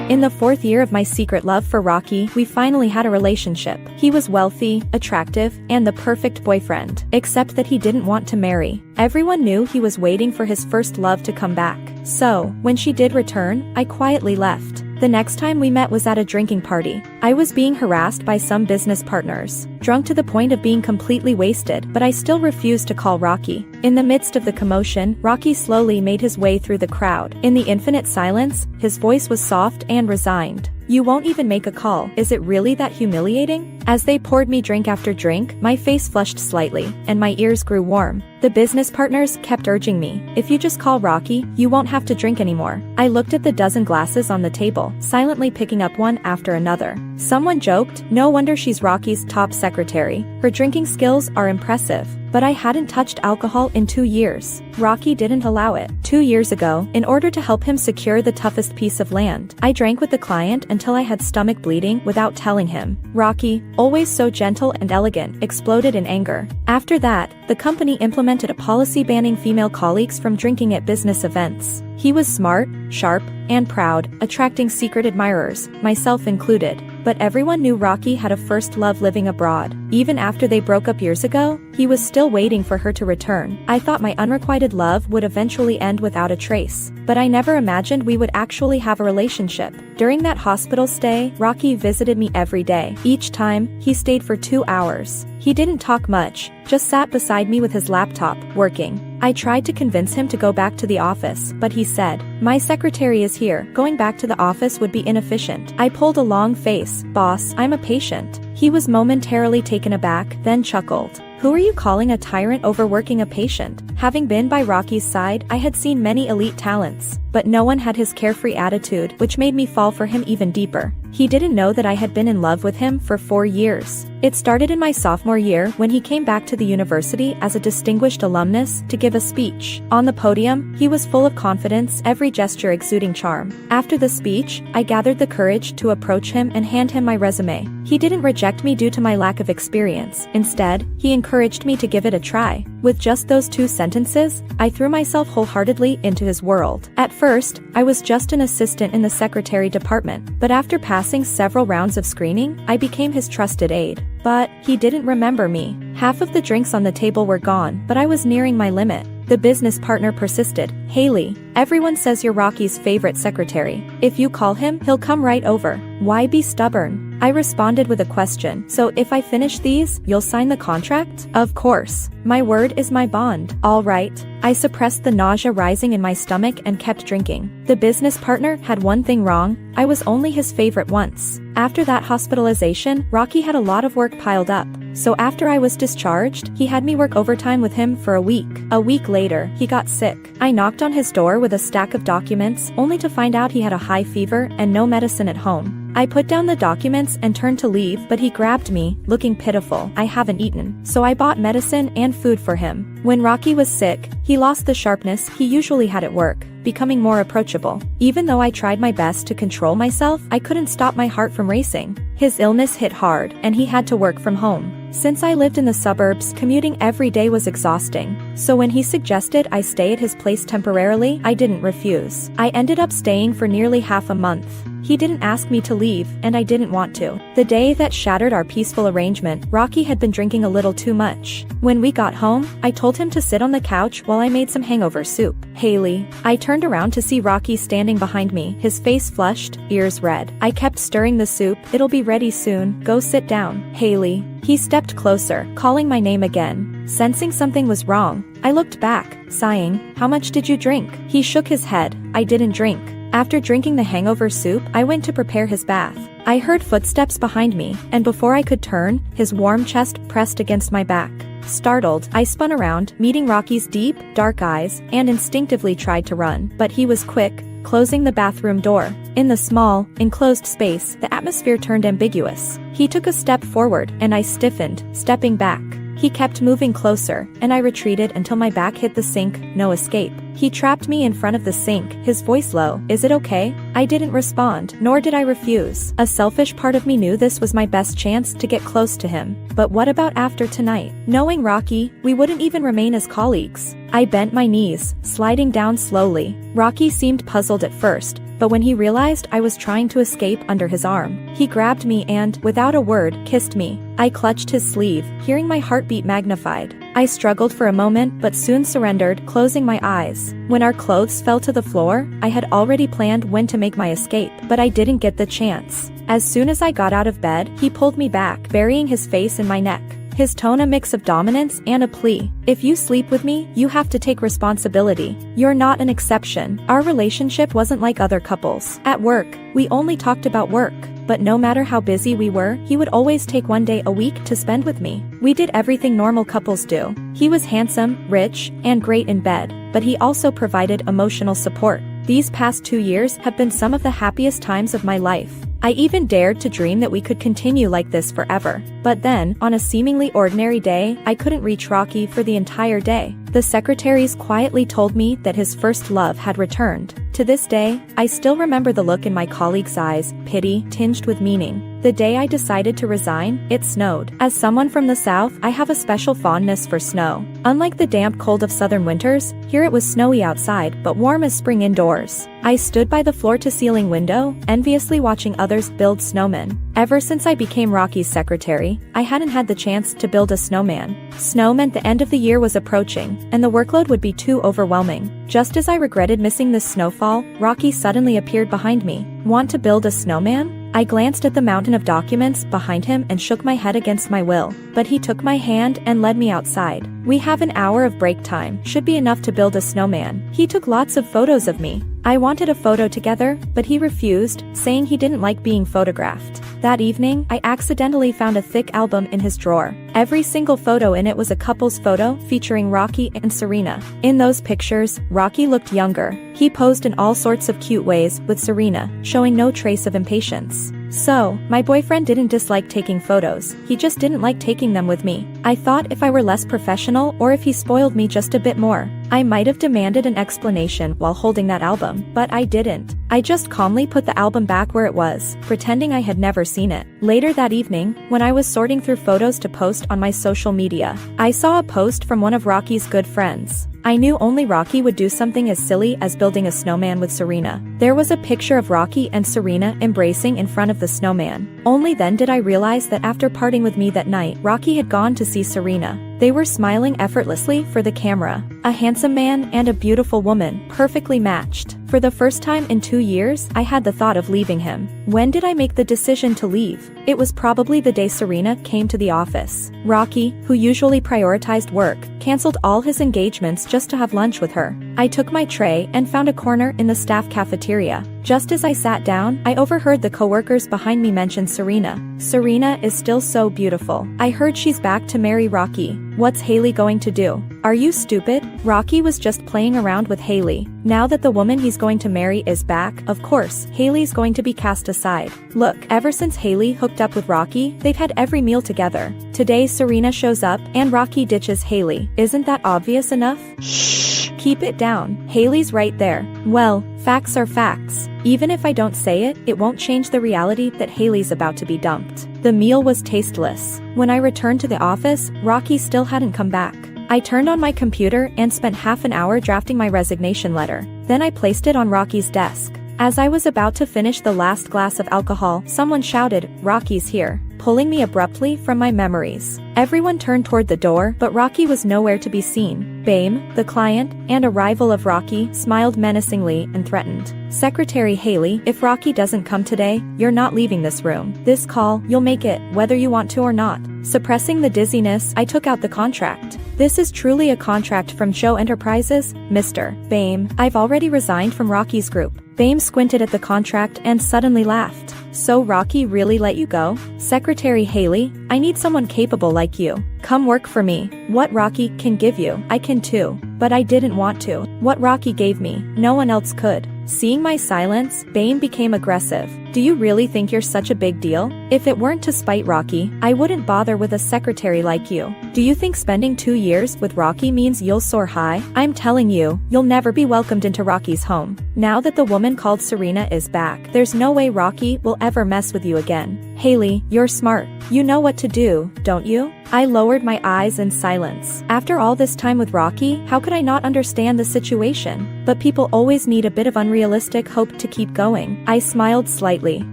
In the 4th year of my secret love for Rocky, we finally had a relationship. He was wealthy, attractive, and the perfect boyfriend. Except that he didn't want to marry. Everyone knew he was waiting for his first love to come back. So, when she did return, I quietly left. The next time we met was at a drinking party. I was being harassed by some business partners, drunk to the point of being completely wasted, but I still refused to call Rocky. In the midst of the commotion, Rocky slowly made his way through the crowd. In the infinite silence, his voice was soft and resigned. "You won't even make a call, is it really that humiliating?" As they poured me drink after drink, my face flushed slightly, and my ears grew warm. The business partners kept urging me, "If you just call Rocky, you won't have to drink anymore." I looked at the dozen glasses on the table, silently picking up one after another. Someone joked, "No wonder she's Rocky's top secretary. Her drinking skills are impressive." But I hadn't touched alcohol in 2 years. Rocky didn't allow it. 2 years ago, in order to help him secure the toughest piece of land, I drank with the client until I had stomach bleeding without telling him. Rocky, always so gentle and elegant, exploded in anger. After that, the company implemented a policy banning female colleagues from drinking at business events. He was smart, sharp, and proud, attracting secret admirers, myself included. But everyone knew Rocky had a first love living abroad. Even after they broke up years ago, he was still waiting for her to return. I thought my unrequited love would eventually end without a trace. But I never imagined we would actually have a relationship. During that hospital stay, Rocky visited me every day. Each time, he stayed for 2 hours. He didn't talk much, just sat beside me with his laptop, working. I tried to convince him to go back to the office, but he said, "My secretary is here, going back to the office would be inefficient." I pulled a long face, "Boss, I'm a patient." He was momentarily taken aback, then chuckled. "Who are you calling a tyrant overworking a patient?" Having been by Rocky's side, I had seen many elite talents, but no one had his carefree attitude, which made me fall for him even deeper. He didn't know that I had been in love with him for 4 years. It started in my sophomore year when he came back to the university as a distinguished alumnus to give a speech. On the podium, he was full of confidence, every gesture exuding charm. After the speech, I gathered the courage to approach him and hand him my resume. He didn't reject me due to my lack of experience. Instead, he encouraged me to give it a try. With just those 2 sentences, I threw myself wholeheartedly into his world. At first, I was just an assistant in the secretary department, but after passing several rounds of screening, I became his trusted aide. But he didn't remember me. Half of the drinks on the table were gone, but I was nearing my limit. The business partner persisted. "Haley, everyone says you're Rocky's favorite secretary. If you call him, he'll come right over. Why be stubborn?" I responded with a question. "So if I finish these, you'll sign the contract?" "Of course. My word is my bond." "All right." I suppressed the nausea rising in my stomach and kept drinking. The business partner had one thing wrong. I was only his favorite once. After that hospitalization, Rocky had a lot of work piled up. So after I was discharged, he had me work overtime with him for a week. A week later, he got sick. I knocked on his door with a stack of documents, only to find out he had a high fever and no medicine at home. I put down the documents and turned to leave, but he grabbed me, looking pitiful. "I haven't eaten." So I bought medicine and food for him. When Rocky was sick, he lost the sharpness he usually had at work, becoming more approachable. Even though I tried my best to control myself, I couldn't stop my heart from racing. His illness hit hard, and he had to work from home. Since I lived in the suburbs, commuting every day was exhausting. So when he suggested I stay at his place temporarily, I didn't refuse. I ended up staying for nearly half a month. He didn't ask me to leave, and I didn't want to. The day that shattered our peaceful arrangement, Rocky had been drinking a little too much. When we got home, I told him to sit on the couch while I made some hangover soup. "Haley." I turned around to see Rocky standing behind me, his face flushed, ears red. I kept stirring the soup. "It'll be ready soon. Go sit down." "Haley." He stepped closer, calling my name again. Sensing something was wrong, I looked back, sighing. "How much did you drink?" He shook his head. "I didn't drink." After drinking the hangover soup, I went to prepare his bath. I heard footsteps behind me, and before I could turn, his warm chest pressed against my back. Startled, I spun around, meeting Rocky's deep, dark eyes, and instinctively tried to run. But he was quick, closing the bathroom door. In the small, enclosed space, the atmosphere turned ambiguous. He took a step forward, and I stiffened, stepping back. He kept moving closer, and I retreated until my back hit the sink, no escape. He trapped me in front of the sink, his voice low. "Is it okay?" I didn't respond, nor did I refuse. A selfish part of me knew this was my best chance to get close to him. But what about after tonight? Knowing Rocky, we wouldn't even remain as colleagues. I bent my knees, sliding down slowly. Rocky seemed puzzled at first, but when he realized I was trying to escape under his arm, he grabbed me and, without a word, kissed me. I clutched his sleeve, hearing my heartbeat magnified. I struggled for a moment but soon surrendered, closing my eyes. When our clothes fell to the floor, I had already planned when to make my escape, but I didn't get the chance. As soon as I got out of bed, he pulled me back, burying his face in my neck. His tone a mix of dominance and a plea. If you sleep with me, you have to take responsibility. You're not an exception. Our relationship wasn't like other couples. At work, we only talked about work. But no matter how busy we were, he would always take one day a week to spend with me. We did everything normal couples do. He was handsome, rich, and great in bed, but he also provided emotional support. These past 2 years have been some of the happiest times of my life. I even dared to dream that we could continue like this forever. But then, on a seemingly ordinary day, I couldn't reach Rocky for the entire day. The secretaries quietly told me that his first love had returned. To this day, I still remember the look in my colleague's eyes, pity tinged with meaning. The day I decided to resign, it snowed. As someone from the South, I have a special fondness for snow. Unlike the damp cold of southern winters, here it was snowy outside, but warm as spring indoors. I stood by the floor-to-ceiling window, enviously watching others build snowmen. Ever since I became Rocky's secretary, I hadn't had the chance to build a snowman. Snow meant the end of the year was approaching, and the workload would be too overwhelming. Just as I regretted missing this snowfall, Rocky suddenly appeared behind me. Want to build a snowman? I glanced at the mountain of documents behind him and shook my head against my will, but he took my hand and led me outside. We have an hour of break time, should be enough to build a snowman. He took lots of photos of me. I wanted a photo together, but he refused, saying he didn't like being photographed. That evening, I accidentally found a thick album in his drawer. Every single photo in it was a couple's photo featuring Rocky and Serena. In those pictures, Rocky looked younger. He posed in all sorts of cute ways with Serena, showing no trace of impatience. So, my boyfriend didn't dislike taking photos, he just didn't like taking them with me. I thought if I were less professional or if he spoiled me just a bit more, I might have demanded an explanation while holding that album, but I didn't. I just calmly put the album back where it was, pretending I had never seen it. Later that evening, when I was sorting through photos to post on my social media, I saw a post from one of Rocky's good friends. I knew only Rocky would do something as silly as building a snowman with Serena. There was a picture of Rocky and Serena embracing in front of the snowman. Only then did I realize that after parting with me that night, Rocky had gone to see Serena. They were smiling effortlessly for the camera. A handsome man and a beautiful woman, perfectly matched. For the first time in 2 years, I had the thought of leaving him. When did I make the decision to leave? It was probably the day Serena came to the office. Rocky, who usually prioritized work, canceled all his engagements just to have lunch with her. I took my tray and found a corner in the staff cafeteria. Just as I sat down, I overheard the coworkers behind me mention Serena. Serena is still so beautiful. I heard she's back to marry Rocky. What's Haley going to do? Are you stupid? Rocky was just playing around with Haley. Now that the woman he's going to marry is back, of course, Haley's going to be cast aside. Look, ever since Haley hooked up with Rocky, they've had every meal together. Today Serena shows up, and Rocky ditches Haley. Isn't that obvious enough? Shh! Keep it down. Haley's right there. Well, facts are facts. Even if I don't say it, it won't change the reality that Haley's about to be dumped. The meal was tasteless. When I returned to the office, Rocky still hadn't come back. I turned on my computer and spent half an hour drafting my resignation letter. Then I placed it on Rocky's desk. As I was about to finish the last glass of alcohol, someone shouted, "Rocky's here," pulling me abruptly from my memories. Everyone turned toward the door, but Rocky was nowhere to be seen. Bame, the client, and a rival of Rocky, smiled menacingly and threatened. "Secretary Haley, if Rocky doesn't come today, you're not leaving this room. This call, you'll make it, whether you want to or not." Suppressing the dizziness, I took out the contract. "This is truly a contract from Show Enterprises, Mr. Bame. I've already resigned from Rocky's group." Bame squinted at the contract and suddenly laughed. "So Rocky really let you go? Secretary Haley, I need someone capable like you. Come work for me. What Rocky can give you, I can too. But I didn't want to. What Rocky gave me, no one else could." Seeing my silence, Bame became aggressive. Do you really think you're such a big deal? If it weren't to spite Rocky, I wouldn't bother with a secretary like you. Do you think spending 2 years with Rocky means you'll soar high? I'm telling you, you'll never be welcomed into Rocky's home. Now that the woman called Serena is back, there's no way Rocky will ever mess with you again. Haley, you're smart. You know what to do, don't you? I lowered my eyes in silence. After all this time with Rocky, how could I not understand the situation? But people always need a bit of unrealistic hope to keep going. I smiled slightly.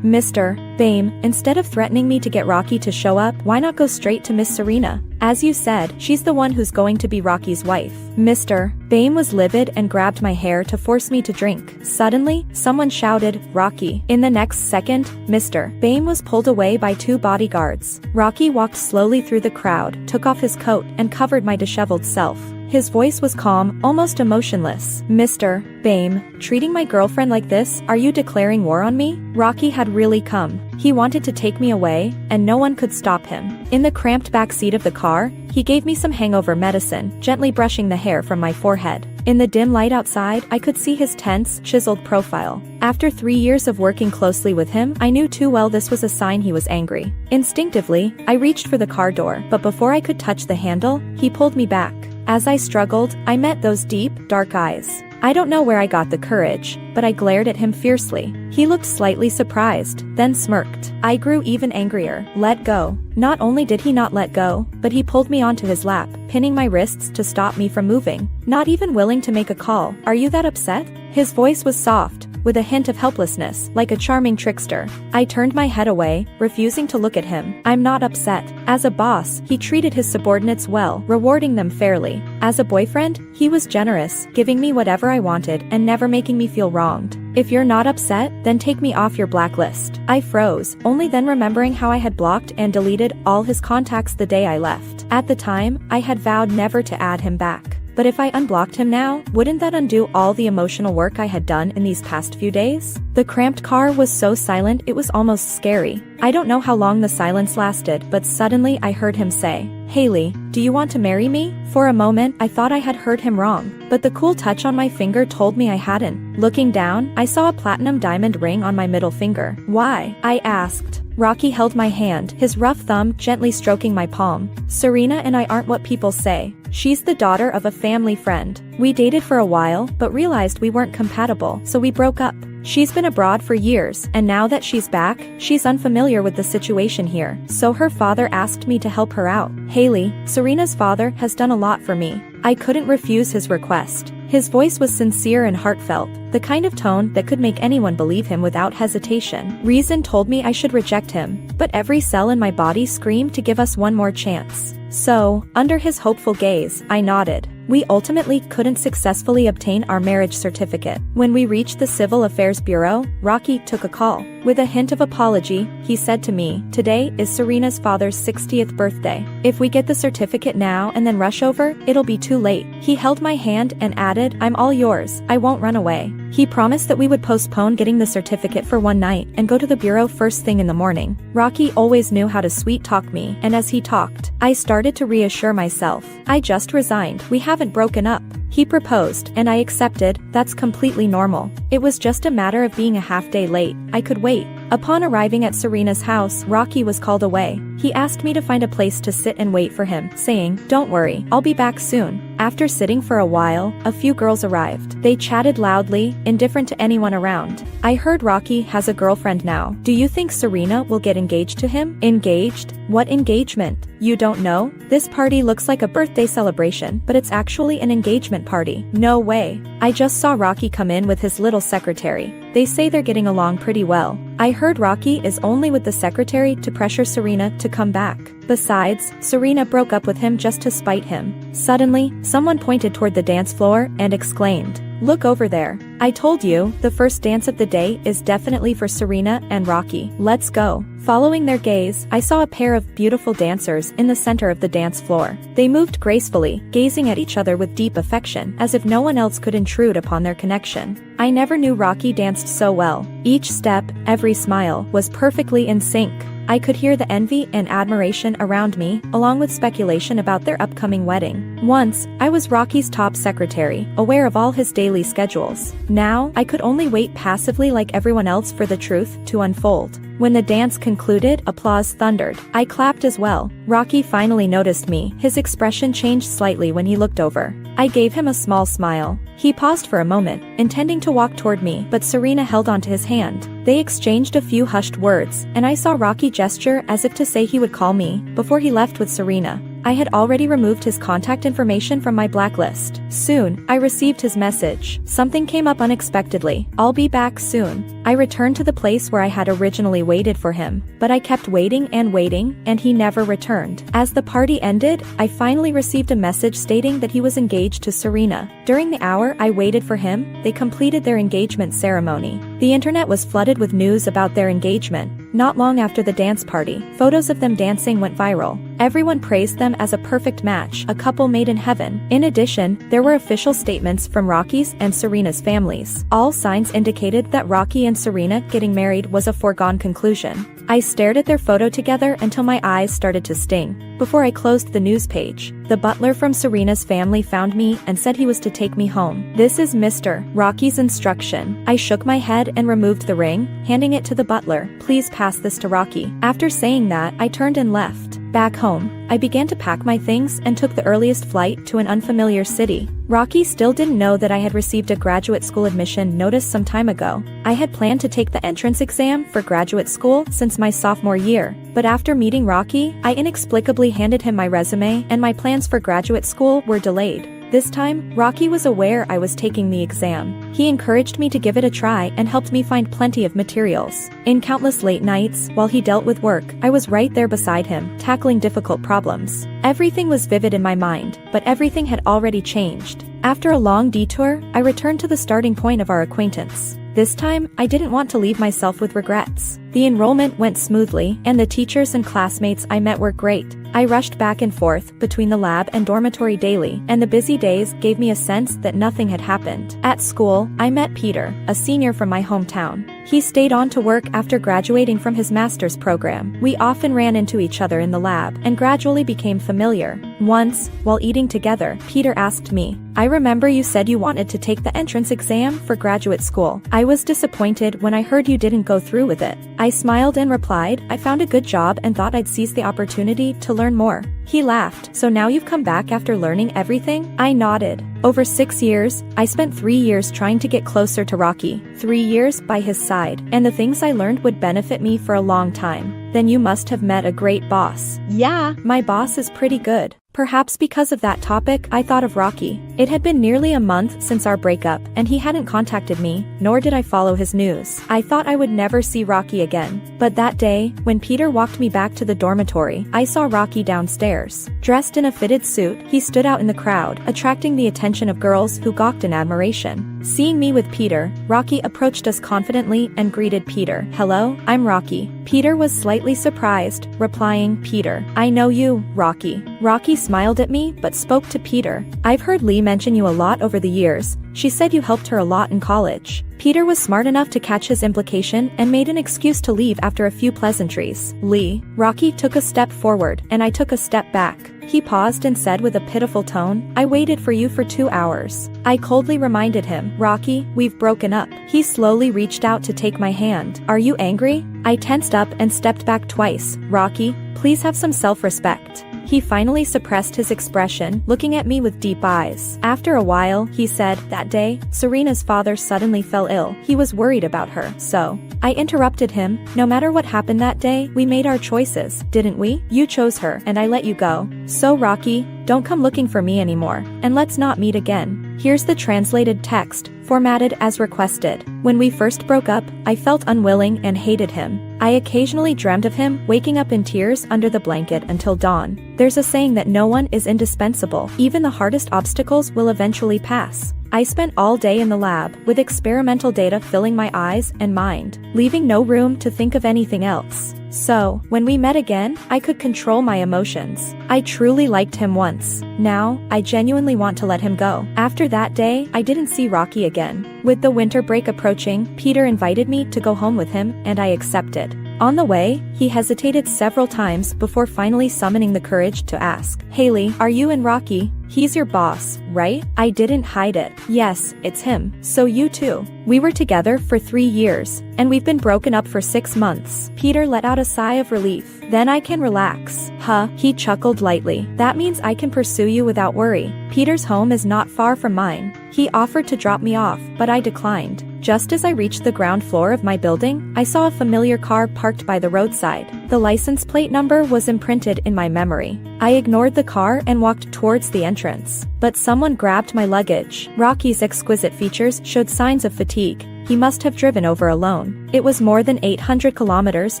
Mr. Bame, instead of threatening me to get Rocky to show up, why not go straight to Miss Serena? As you said, she's the one who's going to be Rocky's wife. Mr. Bame was livid and grabbed my hair to force me to drink. Suddenly, someone shouted, "Rocky." In the next second, Mr. Bame was pulled away by 2 bodyguards. Rocky walked slowly through the crowd, took off his coat, and covered my disheveled self. His voice was calm, almost emotionless. "Mr. Bame, treating my girlfriend like this, are you declaring war on me?" Rocky had really come. He wanted to take me away, and no one could stop him. In the cramped back seat of the car, he gave me some hangover medicine, gently brushing the hair from my forehead. In the dim light outside, I could see his tense, chiseled profile. After 3 years of working closely with him, I knew too well this was a sign he was angry. Instinctively, I reached for the car door, but before I could touch the handle, he pulled me back. As I struggled, I met those deep, dark eyes. I don't know where I got the courage, but I glared at him fiercely. He looked slightly surprised, then smirked. I grew even angrier. "Let go." Not only did he not let go, but he pulled me onto his lap, pinning my wrists to stop me from moving. Not even willing to make a call. "Are you that upset?" His voice was soft, with a hint of helplessness, like a charming trickster. I turned my head away, refusing to look at him. "I'm not upset." As a boss, he treated his subordinates well, rewarding them fairly. As a boyfriend, he was generous, giving me whatever I wanted and never making me feel wronged. "If you're not upset, then take me off your blacklist." I froze, only then remembering how I had blocked and deleted all his contacts the day I left. At the time, I had vowed never to add him back. But if I unblocked him now, wouldn't that undo all the emotional work I had done in these past few days? The cramped car was so silent it was almost scary. I don't know how long the silence lasted, but suddenly I heard him say, "Haley, do you want to marry me?" For a moment, I thought I had heard him wrong, but the cool touch on my finger told me I hadn't. Looking down, I saw a platinum diamond ring on my middle finger. "Why?" I asked. Rocky held my hand, his rough thumb gently stroking my palm. "Serena and I aren't what people say. She's the daughter of a family friend. We dated for a while, but realized we weren't compatible, so we broke up. She's been abroad for years, and now that she's back, she's unfamiliar with the situation here, so her father asked me to help her out. Haley, Serena's father, has done a lot for me." I couldn't refuse his request. His voice was sincere and heartfelt, the kind of tone that could make anyone believe him without hesitation. Reason told me I should reject him, but every cell in my body screamed to give us one more chance. So, under his hopeful gaze, I nodded. We ultimately couldn't successfully obtain our marriage certificate. When we reached the Civil Affairs Bureau, Rocky took a call. With a hint of apology, he said to me, "Today is Serena's father's 60th birthday. If we get the certificate now and then rush over, it'll be too late." He held my hand and added, "I'm all yours, I won't run away." He promised that we would postpone getting the certificate for one night and go to the bureau first thing in the morning. Rocky always knew how to sweet-talk me, and as he talked, I started to reassure myself. "I just resigned, we haven't broken up." He proposed, and I accepted. That's completely normal. It was just a matter of being a half day late. I could wait. Upon arriving at Serena's house, Rocky was called away. He asked me to find a place to sit and wait for him, saying, "Don't worry, I'll be back soon." After sitting for a while, a few girls arrived. They chatted loudly, indifferent to anyone around. "I heard Rocky has a girlfriend now. Do you think Serena will get engaged to him?" "Engaged? What engagement? You don't know? This party looks like a birthday celebration, but it's actually an engagement party." "No way. I just saw Rocky come in with his little secretary. They say they're getting along pretty well." I heard Rocky is only with the secretary to pressure Serena to come back. Besides, Serena broke up with him just to spite him. Suddenly, someone pointed toward the dance floor and exclaimed, "Look over there. I told you, the first dance of the day is definitely for Serena and Rocky. Let's go." Following their gaze, I saw a pair of beautiful dancers in the center of the dance floor. They moved gracefully, gazing at each other with deep affection, as if no one else could intrude upon their connection. I never knew Rocky danced so well. Each step, every smile, was perfectly in sync. I could hear the envy and admiration around me, along with speculation about their upcoming wedding. Once, I was Rocky's top secretary, aware of all his daily schedules. Now, I could only wait passively like everyone else for the truth to unfold. When the dance concluded, applause thundered. I clapped as well. Rocky finally noticed me. His expression changed slightly when he looked over. I gave him a small smile. He paused for a moment, intending to walk toward me, but Serena held onto his hand. They exchanged a few hushed words, and I saw Rocky gesture as if to say he would call me before he left with Serena. I had already removed his contact information from my blacklist. Soon, I received his message. Something came up unexpectedly. I'll be back soon. I returned to the place where I had originally waited for him, but I kept waiting, and he never returned. As the party ended, I finally received a message stating that he was engaged to Serena. During the hour I waited for him, they completed their engagement ceremony. The internet was flooded with news about their engagement. Not long after the dance party, photos of them dancing went viral. Everyone praised them as a perfect match, a couple made in heaven. In addition, there were official statements from Rocky's and Serena's families. All signs indicated that Rocky and Serena getting married was a foregone conclusion. I stared at their photo together until my eyes started to sting. Before I closed the news page, the butler from Serena's family found me and said he was to take me home. "This is Mr. Rocky's instruction." I shook my head and removed the ring, handing it to the butler. "Please pass this to Rocky." After saying that, I turned and left. Back home, I began to pack my things and took the earliest flight to an unfamiliar city. Rocky still didn't know that I had received a graduate school admission notice some time ago. I had planned to take the entrance exam for graduate school since my sophomore year, but after meeting Rocky, I inexplicably handed him my resume and my plans for graduate school were delayed. This time, Rocky was aware I was taking the exam. He encouraged me to give it a try and helped me find plenty of materials. In countless late nights, while he dealt with work, I was right there beside him, tackling difficult problems. Everything was vivid in my mind, but everything had already changed. After a long detour, I returned to the starting point of our acquaintance. This time, I didn't want to leave myself with regrets. The enrollment went smoothly, and the teachers and classmates I met were great. I rushed back and forth between the lab and dormitory daily, and the busy days gave me a sense that nothing had happened. At school, I met Peter, a senior from my hometown. He stayed on to work after graduating from his master's program. We often ran into each other in the lab, and gradually became familiar. Once, while eating together, Peter asked me, "I remember you said you wanted to take the entrance exam for graduate school. I was disappointed when I heard you didn't go through with it." I smiled and replied, "I found a good job and thought I'd seize the opportunity to learn more." He laughed. "So now you've come back after learning everything?" I nodded. Over 6 years, I spent 3 years trying to get closer to Rocky, 3 years by his side, and the things I learned would benefit me for a long time. "Then you must have met a great boss." "Yeah, my boss is pretty good." Perhaps because of that topic, I thought of Rocky. It had been nearly a month since our breakup, and he hadn't contacted me, nor did I follow his news. I thought I would never see Rocky again. But that day, when Peter walked me back to the dormitory, I saw Rocky downstairs. Dressed in a fitted suit, he stood out in the crowd, attracting the attention of girls who gawked in admiration. Seeing me with Peter, Rocky approached us confidently and greeted Peter. "Hello, I'm Rocky." Peter was slightly surprised, replying, "Peter, I know you, Rocky." Rocky smiled at me but spoke to Peter. "I've heard Lee mention you a lot over the years. She said you helped her a lot in college." Peter was smart enough to catch his implication and made an excuse to leave after a few pleasantries. "Lee." Rocky took a step forward, and I took a step back. He paused and said with a pitiful tone, "I waited for you for 2 hours." I coldly reminded him, "Rocky, we've broken up." He slowly reached out to take my hand. "Are you angry?" I tensed up and stepped back twice. "Rocky, please have some self-respect." He finally suppressed his expression, looking at me with deep eyes. After a while, he said, "That day, Serena's father suddenly fell ill. He was worried about her, so." I interrupted him. "No matter what happened that day, we made our choices, didn't we? You chose her, and I let you go. So Rocky, don't come looking for me anymore, and let's not meet again." Here's the translated text, formatted as requested. When we first broke up, I felt unwilling and hated him. I occasionally dreamed of him, waking up in tears under the blanket until dawn. There's a saying that no one is indispensable. Even the hardest obstacles will eventually pass. I spent all day in the lab, with experimental data filling my eyes and mind, leaving no room to think of anything else. So, when we met again, I could control my emotions. I truly liked him once. Now, I genuinely want to let him go. After that day, I didn't see Rocky again. With the winter break approaching, Peter invited me to go home with him, and I accepted. On the way, he hesitated several times before finally summoning the courage to ask, "Haley, are you and Rocky? He's your boss, right?" I didn't hide it. "Yes, it's him. So you too." We were together for 3 years, and we've been broken up for 6 months. Peter let out a sigh of relief. "Then I can relax." "Huh," he chuckled lightly. "That means I can pursue you without worry. Peter's home is not far from mine. He offered to drop me off, but I declined." Just as I reached the ground floor of my building, I saw a familiar car parked by the roadside. The license plate number was imprinted in my memory. I ignored the car and walked towards the entrance. But someone grabbed my luggage. Rocky's exquisite features showed signs of fatigue. He must have driven over alone. It was more than 800 kilometers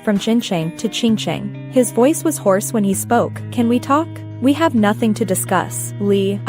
from Jincheng to Qingcheng. His voice was hoarse when he spoke. "Can we talk?" "We have nothing to discuss, Lee."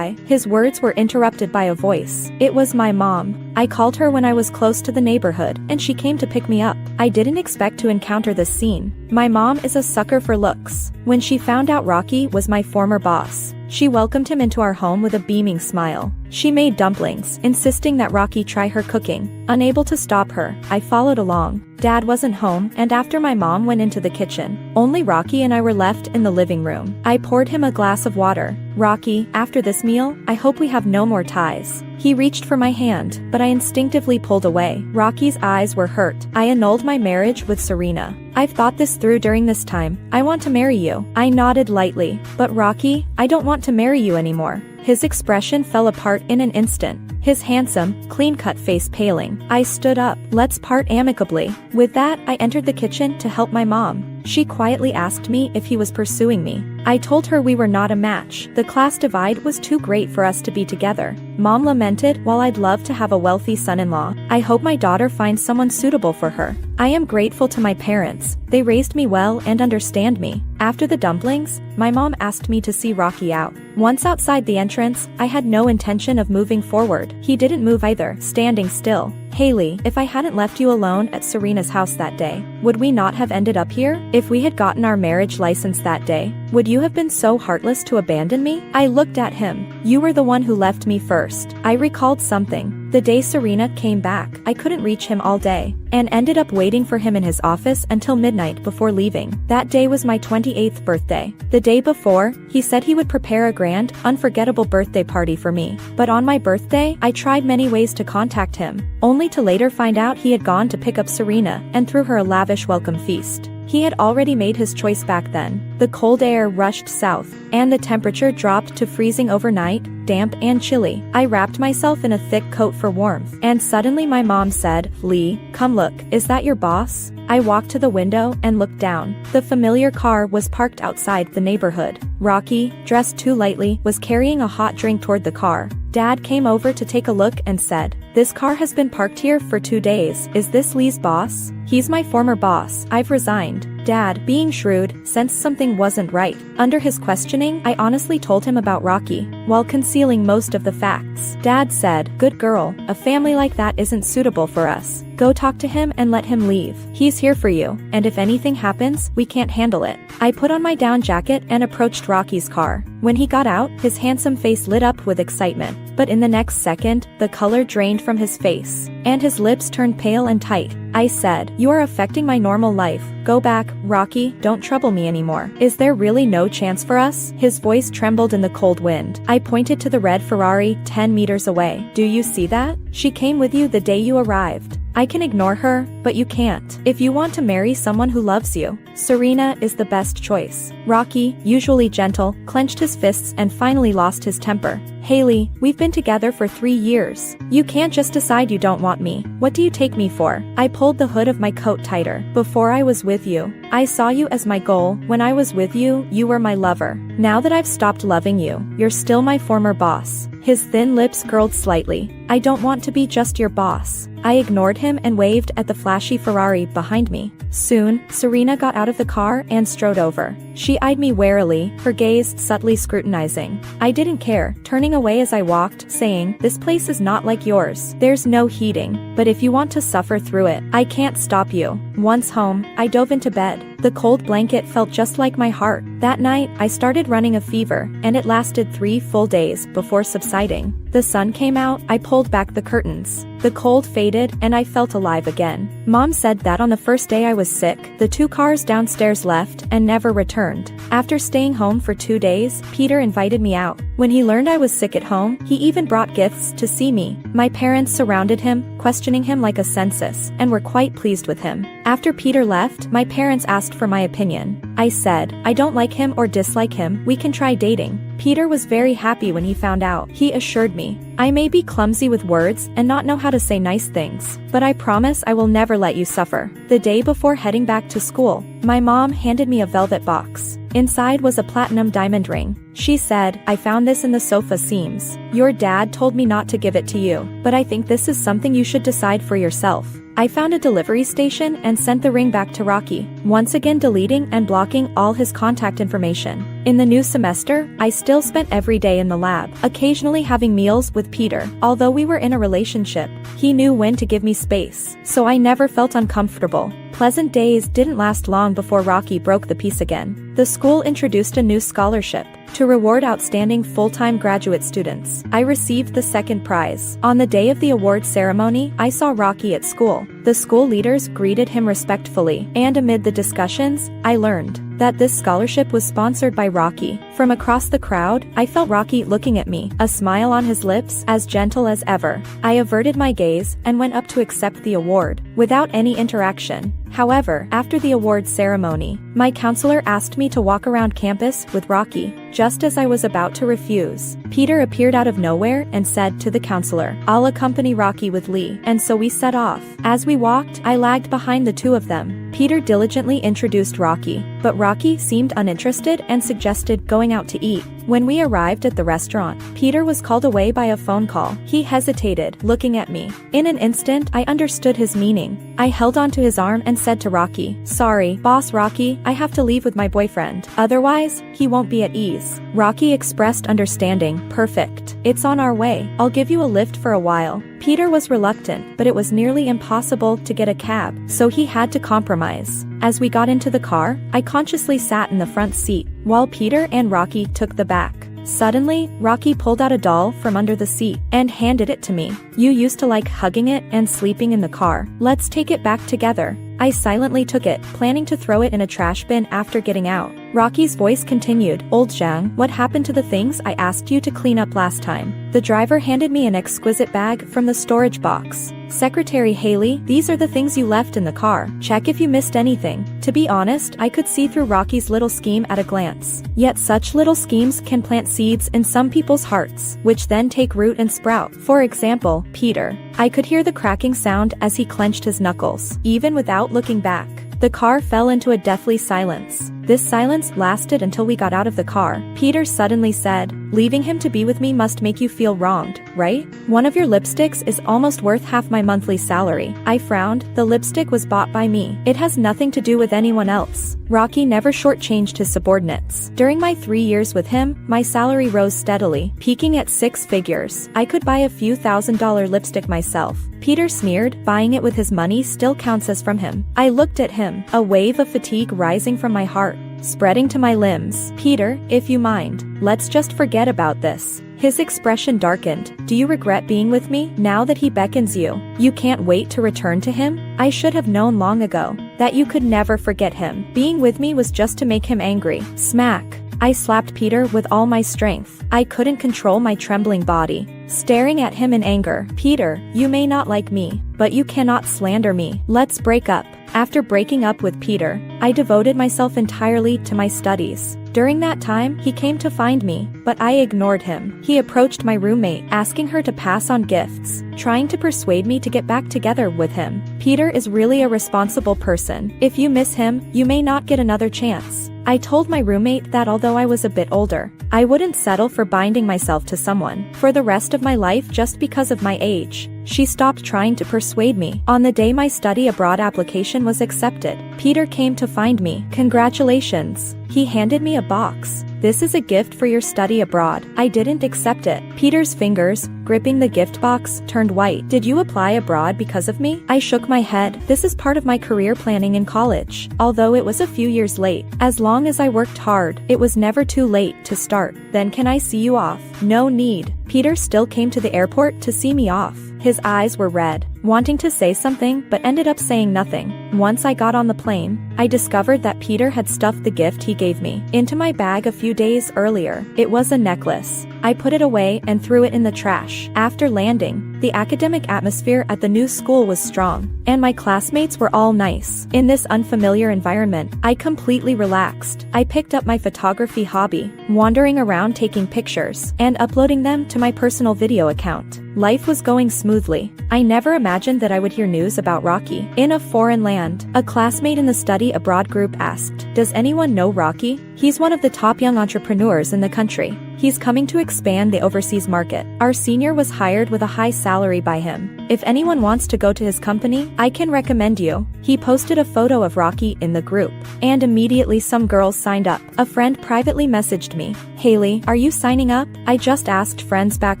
His words were interrupted by a voice. It was my mom. I called her when I was close to the neighborhood, and she came to pick me up. I didn't expect to encounter this scene. My mom is a sucker for looks. When she found out Rocky was my former boss, she welcomed him into our home with a beaming smile. She made dumplings, insisting that Rocky try her cooking. Unable to stop her, I followed along. Dad wasn't home, and after my mom went into the kitchen, only Rocky and I were left in the living room. I poured him a glass of water. "Rocky, after this meal, I hope we have no more ties." He reached for my hand, but I instinctively pulled away. Rocky's eyes were hurt. "I annulled my marriage with Serena. I've thought this through during this time. I want to marry you." I nodded lightly. "But Rocky, I don't want to marry you anymore." His expression fell apart in an instant, his handsome, clean-cut face paling. I stood up. "Let's part amicably." With that, I entered the kitchen to help my mom. She quietly asked me if he was pursuing me. I told her we were not a match. The class divide was too great for us to be together. Mom lamented, "While I'd love to have a wealthy son-in-law, I hope my daughter finds someone suitable for her." I am grateful to my parents. They raised me well and understand me. After the dumplings, my mom asked me to see Rocky out. Once outside the entrance, I had no intention of moving forward. He didn't move either, standing still. "Haley, if I hadn't left you alone at Serena's house that day, would we not have ended up here? If we had gotten our marriage license that day, would you have been so heartless to abandon me?" I looked at him. "You were the one who left me first." I recalled something. The day Serena came back, I couldn't reach him all day, and ended up waiting for him in his office until midnight before leaving. That day was my 28th birthday. The day before, he said he would prepare a grand, unforgettable birthday party for me. But on my birthday, I tried many ways to contact him, only to later find out he had gone to pick up Serena and threw her a lavish welcome feast. He had already made his choice back then. The cold air rushed south, and the temperature dropped to freezing overnight, damp and chilly. I wrapped myself in a thick coat for warmth, and suddenly my mom said, "Lee, come look, is that your boss?" I walked to the window and looked down. The familiar car was parked outside the neighborhood. Rocky, dressed too lightly, was carrying a hot drink toward the car. Dad came over to take a look and said, "This car has been parked here for 2 days. Is this Lee's boss?" "He's my former boss. I've resigned." Dad, being shrewd, sensed something wasn't right. Under his questioning, I honestly told him about Rocky, while concealing most of the facts. Dad said, "Good girl, a family like that isn't suitable for us. Go talk to him and let him leave. He's here for you, and if anything happens, we can't handle it." I put on my down jacket and approached Rocky's car. When he got out, his handsome face lit up with excitement. But in the next second, the color drained from his face, and his lips turned pale and tight. I said, "You are affecting my normal life. Go back, Rocky, don't trouble me anymore. Is there really no chance for us?" His voice trembled in the cold wind. I pointed to the red Ferrari 10 meters away. "Do you see that? She came with you the day you arrived. I can ignore her, but you can't. If you want to marry someone who loves you, Serena is the best choice." Rocky, usually gentle, clenched his fists and finally lost his temper. "Haley, we've been together for 3 years. You can't just decide you don't want me. What do you take me for?" I pulled the hood of my coat tighter. "Before I was with you, I saw you as my goal. When I was with you, you were my lover. Now that I've stopped loving you, you're still my former boss." His thin lips curled slightly. "I don't want to be just your boss." I ignored him and waved at the flashy Ferrari behind me. Soon, Serena got out of the car and strode over. She eyed me warily, her gaze subtly scrutinizing. I didn't care, turning away as I walked, saying, "This place is not like yours. There's no heating, but if you want to suffer through it, I can't stop you." Once home, I dove into bed. The cold blanket felt just like my heart. That night, I started running a fever, and it lasted 3 full days before subsiding. The sun came out, I pulled back the curtains. The cold faded, and I felt alive again. Mom said that on the first day I was sick, the 2 cars downstairs left and never returned. After staying home for 2 days, Peter invited me out. When he learned I was sick at home, he even brought gifts to see me. My parents surrounded him, questioning him like a census, and were quite pleased with him. After Peter left, my parents asked for my opinion. I said, "I don't like him or dislike him, we can try dating." Peter was very happy when he found out. He assured me, "I may be clumsy with words and not know how to say nice things, but I promise I will never let you suffer." The day before heading back to school, my mom handed me a velvet box. Inside was a platinum diamond ring. She said, "I found this in the sofa seams. Your dad told me not to give it to you, but I think this is something you should decide for yourself." I found a delivery station and sent the ring back to Rocky, once again deleting and blocking all his contact information. In the new semester, I still spent every day in the lab, occasionally having meals with Peter. Although we were in a relationship, he knew when to give me space, so I never felt uncomfortable. Pleasant days didn't last long before Rocky broke the peace again. The school introduced a new scholarship to reward outstanding full-time graduate students. I received the second prize. On the day of the award ceremony, I saw Rocky at school. The school leaders greeted him respectfully, and amid the discussions, I learned that this scholarship was sponsored by Rocky. From across the crowd, I felt Rocky looking at me, a smile on his lips as gentle as ever. I averted my gaze and went up to accept the award, without any interaction. However, after the award ceremony, my counselor asked me to walk around campus with Rocky. Just as I was about to refuse, Peter appeared out of nowhere and said to the counselor, "I'll accompany Rocky with Lee," and so we set off. As we walked, I lagged behind the 2 of them. Peter diligently introduced Rocky, but Rocky seemed uninterested and suggested going out to eat. When we arrived at the restaurant, Peter was called away by a phone call. He hesitated, looking at me. In an instant, I understood his meaning. I held onto his arm and said to Rocky, "Sorry, boss Rocky, I have to leave with my boyfriend. Otherwise, he won't be at ease." Rocky expressed understanding. "Perfect. It's on our way. I'll give you a lift for a while." Peter was reluctant, but it was nearly impossible to get a cab, so he had to compromise. As we got into the car, I consciously sat in the front seat, while Peter and Rocky took the back. Suddenly, Rocky pulled out a doll from under the seat and handed it to me. "You used to like hugging it and sleeping in the car. Let's take it back together." I silently took it, planning to throw it in a trash bin after getting out. Rocky's voice continued, "Old Zhang, what happened to the things I asked you to clean up last time?" The driver handed me an exquisite bag from the storage box. "Secretary Haley, these are the things you left in the car. Check if you missed anything." To be honest, I could see through Rocky's little scheme at a glance. Yet such little schemes can plant seeds in some people's hearts, which then take root and sprout. For example, Peter. I could hear the cracking sound as he clenched his knuckles, even without looking back. The car fell into a deathly silence. This silence lasted until we got out of the car. Peter suddenly said, "Leaving him to be with me must make you feel wronged, right? One of your lipsticks is almost worth half my monthly salary." I frowned. The lipstick was bought by me. It has nothing to do with anyone else. Rocky never shortchanged his subordinates. During my 3 years with him, my salary rose steadily, peaking at 6 figures. I could buy a few $1,000 lipstick myself. Peter sneered, "Buying it with his money still counts as from him." I looked at him, a wave of fatigue rising from my heart, spreading to my limbs. "Peter, if you mind, let's just forget about this." His expression darkened. "Do you regret being with me, now that he beckons you? You can't wait to return to him?" I should have known long ago that you could never forget him. Being with me was just to make him angry. Smack. I slapped Peter with all my strength. I couldn't control my trembling body, staring at him in anger. "Peter, you may not like me, but you cannot slander me. Let's break up." After breaking up with Peter, I devoted myself entirely to my studies. During that time, he came to find me, but I ignored him. He approached my roommate, asking her to pass on gifts, trying to persuade me to get back together with him. Peter is really a responsible person. If you miss him, you may not get another chance. I told my roommate that although I was a bit older, I wouldn't settle for binding myself to someone for the rest of my life just because of my age. She stopped trying to persuade me. On the day my study abroad application was accepted, Peter came to find me. Congratulations. He handed me a box. This is a gift for your study abroad. I didn't accept it. Peter's fingers, gripping the gift box, turned white. Did you apply abroad because of me? I shook my head. This is part of my career planning in college. Although it was a few years late, as long as I worked hard, it was never too late to start. Then can I see you off? No need. Peter still came to the airport to see me off. His eyes were red, wanting to say something but ended up saying nothing. Once I got on the plane, I discovered that Peter had stuffed the gift he gave me into my bag a few days earlier. It was a necklace. I put it away and threw it in the trash. After landing, the academic atmosphere at the new school was strong, and my classmates were all nice. In this unfamiliar environment, I completely relaxed. I picked up my photography hobby, wandering around taking pictures and uploading them to my personal video account. Life was going smoothly. I never imagined that I would hear news about Rocky in a foreign land. A classmate in the study abroad group asked, "Does anyone know Rocky? He's one of the top young entrepreneurs in the country. He's coming to expand the overseas market. Our senior was hired with a high salary by him. If anyone wants to go to his company, I can recommend you." He posted a photo of Rocky in the group, and immediately some girls signed up. A friend privately messaged me, "Haley, are you signing up? I just asked friends back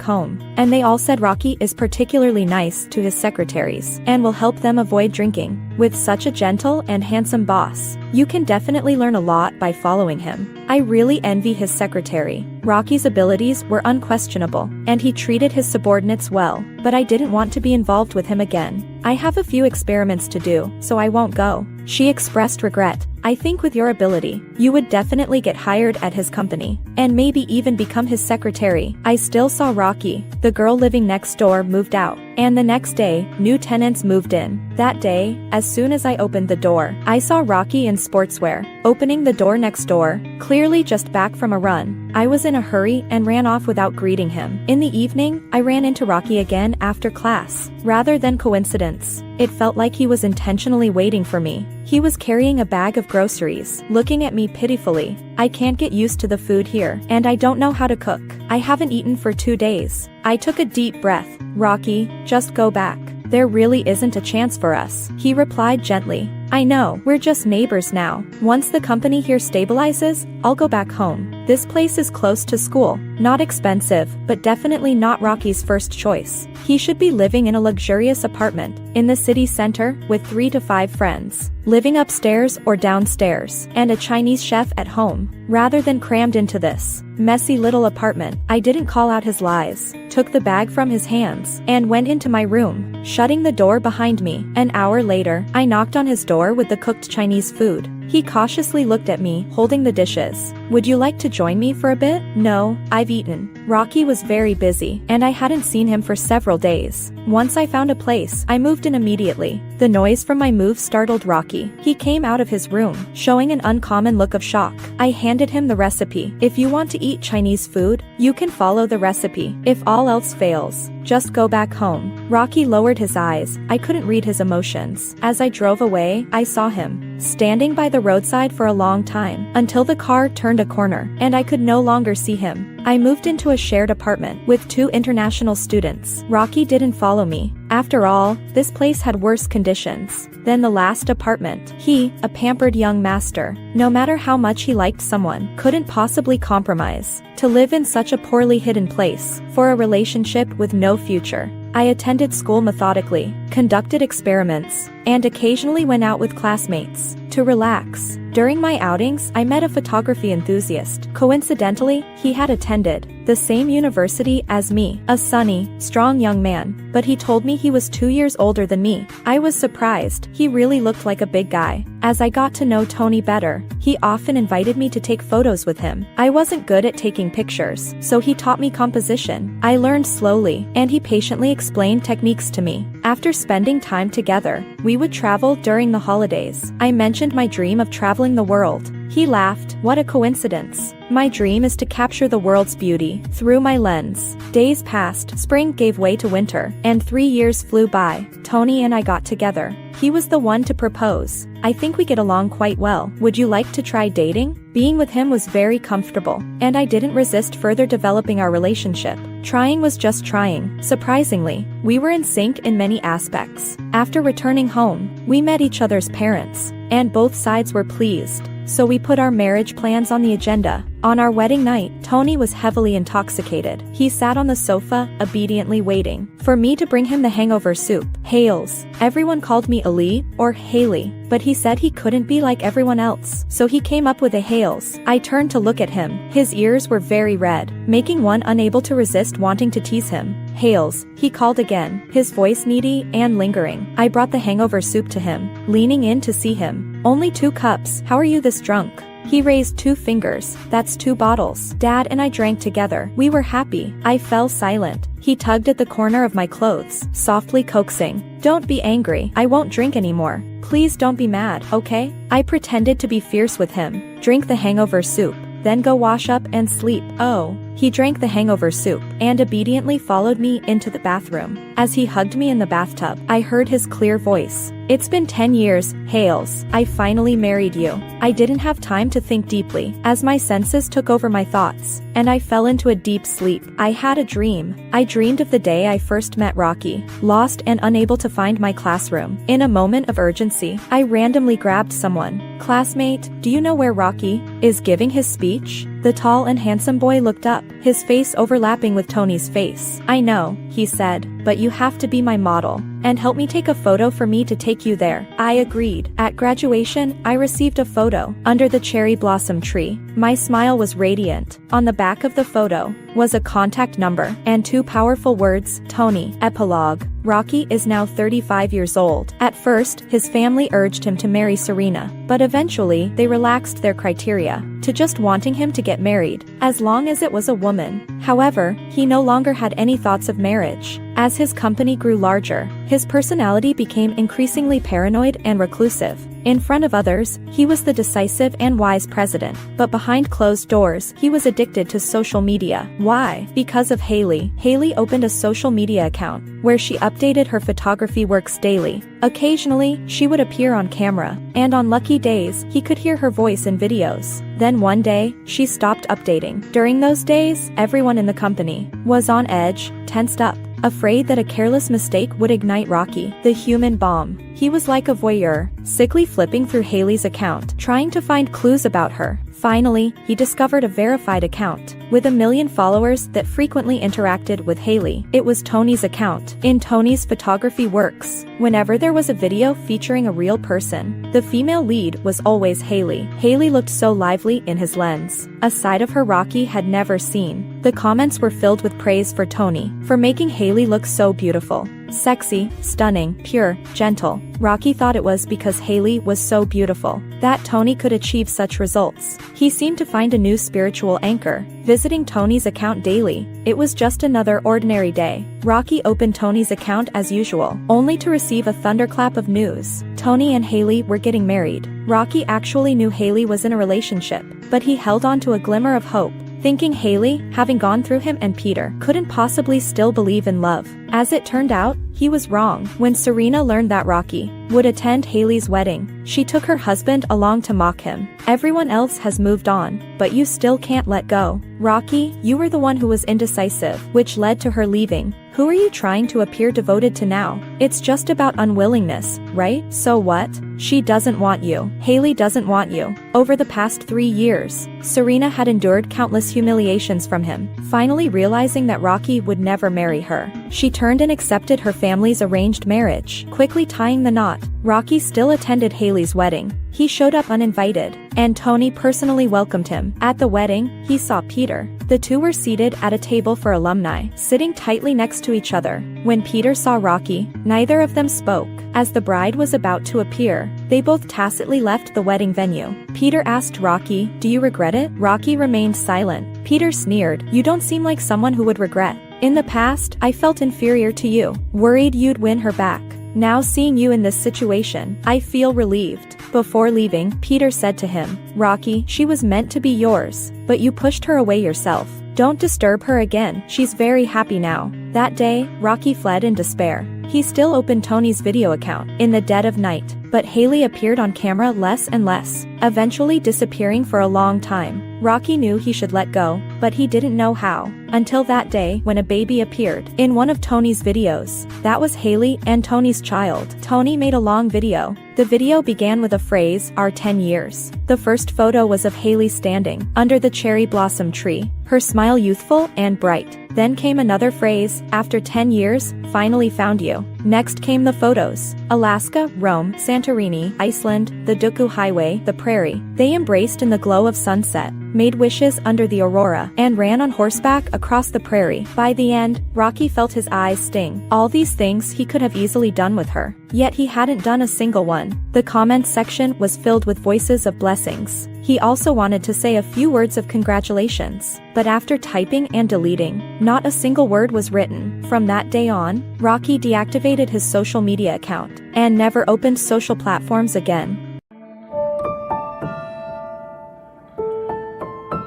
home, and they all said Rocky is particularly nice to his secretaries and will help them avoid drinking. With such a gentle and handsome boss, you can definitely learn a lot by following him. I really envy his secretary." Rocky's abilities were unquestionable, and he treated his subordinates well, but I didn't want to be involved with him again. "I have a few experiments to do, so I won't go." She expressed regret. "I think with your ability, you would definitely get hired at his company, and maybe even become his secretary." I still saw Rocky. The girl living next door moved out, and the next day, new tenants moved in. That day, as soon as I opened the door, I saw Rocky in sportswear, opening the door next door, clearly just back from a run. I was in a hurry and ran off without greeting him. In the evening, I ran into Rocky again after class. Rather than coincidence, it felt like he was intentionally waiting for me. He was carrying a bag of groceries, looking at me pitifully. "I can't get used to the food here, and I don't know how to cook. I haven't eaten for 2 days." I took a deep breath. "Rocky, just go back. There really isn't a chance for us," he replied gently. "I know, we're just neighbors now. Once the company here stabilizes, I'll go back home. This place is close to school, not expensive, but definitely not Rocky's first choice. He should be living in a luxurious apartment in the city center with 3 to 5 friends, living upstairs or downstairs, and a Chinese chef at home, rather than crammed into this messy little apartment." I didn't call out his lies, took the bag from his hands, and went into my room, shutting the door behind me. An hour later, I knocked on his door with the cooked Chinese food. He cautiously looked at me, holding the dishes. "Would you like to join me for a bit?" "No, I've eaten." Rocky was very busy, and I hadn't seen him for several days. Once I found a place, I moved in immediately. The noise from my move startled Rocky. He came out of his room, showing an uncommon look of shock. I handed him the recipe. "If you want to eat Chinese food, you can follow the recipe. If all else fails, just go back home." Rocky lowered his eyes. I couldn't read his emotions. As I drove away, I saw him standing by the roadside for a long time, until the car turned a corner, and I could no longer see him. I moved into a shared apartment with 2 international students. Rocky didn't follow me. After all, this place had worse conditions than the last apartment. He, a pampered young master, no matter how much he liked someone, couldn't possibly compromise to live in such a poorly hidden place for a relationship with no future. I attended school methodically, conducted experiments, and occasionally went out with classmates to relax. During my outings, I met a photography enthusiast. Coincidentally, he had attended the same university as me, a sunny, strong young man, but he told me he was 2 years older than me. I was surprised. He really looked like a big guy. As I got to know Tony better, he often invited me to take photos with him. I wasn't good at taking pictures, so he taught me composition. I learned slowly, and he patiently explained techniques to me. After spending time together, we would travel during the holidays. I mentioned my dream of traveling the world. He laughed. What a coincidence. My dream is to capture the world's beauty through my lens. Days passed, spring gave way to winter, and 3 years flew by. Tony and I got together. He was the one to propose. I think we get along quite well. Would you like to try dating? Being with him was very comfortable, and I didn't resist further developing our relationship. Trying was just trying. Surprisingly, we were in sync in many aspects. After returning home, we met each other's parents, and both sides were pleased. So we put our marriage plans on the agenda. On our wedding night, Tony was heavily intoxicated. He sat on the sofa, obediently waiting for me to bring him the hangover soup. Hales. Everyone called me Ali, or Haley, but he said he couldn't be like everyone else, so he came up with a Hales. I turned to look at him. His ears were very red, making one unable to resist wanting to tease him. Hales, he called again, his voice needy and lingering. I brought the hangover soup to him, leaning in to see him. Only 2 cups. How are you this drunk? He raised 2 fingers. That's 2 bottles. Dad and I drank together. We were happy. I fell silent. He tugged at the corner of my clothes, softly coaxing. Don't be angry. I won't drink anymore. Please don't be mad, okay? I pretended to be fierce with him. Drink the hangover soup, then go wash up and sleep. Oh. He drank the hangover soup and obediently followed me into the bathroom. As he hugged me in the bathtub, I heard his clear voice. It's been 10 years, Hales. I finally married you. I didn't have time to think deeply, as my senses took over my thoughts, and I fell into a deep sleep. I had a dream. I dreamed of the day I first met Rocky, lost and unable to find my classroom. In a moment of urgency, I randomly grabbed someone. Classmate, do you know where Rocky is giving his speech? The tall and handsome boy looked up, his face overlapping with Tony's face. I know, he said, but you have to be my model, and help me take a photo for me to take you there. I agreed. At graduation, I received a photo under the cherry blossom tree. My smile was radiant. On the back of the photo was a contact number and 2 powerful words, Tony. Epilogue. Rocky is now 35 years old. At first, his family urged him to marry Serena, but eventually they relaxed their criteria to just wanting him to get married, as long as it was a woman. However, he no longer had any thoughts of marriage. As his company grew larger, his personality became increasingly paranoid and reclusive. In front of others, he was the decisive and wise president, but behind closed doors, he was addicted to social media. Why? Because of Haley. Haley opened a social media account where she updated her photography works daily. Occasionally, she would appear on camera, and on lucky days, he could hear her voice in videos. Then one day, she stopped updating. During those days, everyone in the company was on edge, tensed up, afraid that a careless mistake would ignite Rocky, the human bomb. He was like a voyeur, sickly flipping through Haley's account, trying to find clues about her. Finally, he discovered a verified account with 1 million followers that frequently interacted with Haley. It was Tony's account. In Tony's photography works, whenever there was a video featuring a real person, the female lead was always Haley. Haley looked so lively in his lens, a side of her Rocky had never seen. The comments were filled with praise for Tony for making Haley look so beautiful. Sexy, stunning, pure, gentle. Rocky thought it was because Haley was so beautiful that Tony could achieve such results. He seemed to find a new spiritual anchor, visiting Tony's account daily. It was just another ordinary day. Rocky opened Tony's account as usual, only to receive a thunderclap of news. Tony and Haley were getting married. Rocky actually knew Haley was in a relationship, but he held on to a glimmer of hope, thinking Haley, having gone through him and Peter, couldn't possibly still believe in love. As it turned out, he was wrong. When Serena learned that Rocky would attend Haley's wedding, she took her husband along to mock him. Everyone else has moved on, but you still can't let go. Rocky, you were the one who was indecisive, which led to her leaving. Who are you trying to appear devoted to now? It's just about unwillingness, right? So what? She doesn't want you. Haley doesn't want you. Over the past 3 years, Serena had endured countless humiliations from him. Finally realizing that Rocky would never marry her, she turned and accepted her family's arranged marriage, quickly tying the knot. Rocky still attended Haley's wedding. He showed up uninvited, and Tony personally welcomed him. At the wedding, he saw Peter. The two were seated at a table for alumni, sitting tightly next to each other. When Peter saw Rocky, neither of them spoke. As the bride was about to appear, they both tacitly left the wedding venue. Peter asked Rocky, "Do you regret it?" Rocky remained silent. Peter sneered, "You don't seem like someone who would regret. In the past, I felt inferior to you, worried you'd win her back. Now seeing you in this situation, I feel relieved." Before leaving, Peter said to him, "Rocky, she was meant to be yours, but you pushed her away yourself. Don't disturb her again, she's very happy now." That day, Rocky fled in despair. He still opened Tony's video account in the dead of night, but Haley appeared on camera less and less, eventually disappearing for a long time. Rocky knew he should let go, but he didn't know how, until that day when a baby appeared in one of Tony's videos. That was Haley and Tony's child. Tony made a long video. The video began with a phrase, "Our 10 years. The first photo was of Haley standing under the cherry blossom tree, her smile youthful and bright. Then came another phrase, "After 10 years, finally found you." Next came the photos. Alaska, Rome, Santorini, Iceland, the Duku Highway, the prairie. They embraced in the glow of sunset, made wishes under the aurora, and ran on horseback across the prairie. By the end, Rocky felt his eyes sting. All these things he could have easily done with her, yet he hadn't done a single one. The comments section was filled with voices of blessings. He also wanted to say a few words of congratulations, but after typing and deleting, not a single word was written. From that day on, Rocky deactivated his social media account and never opened social platforms again.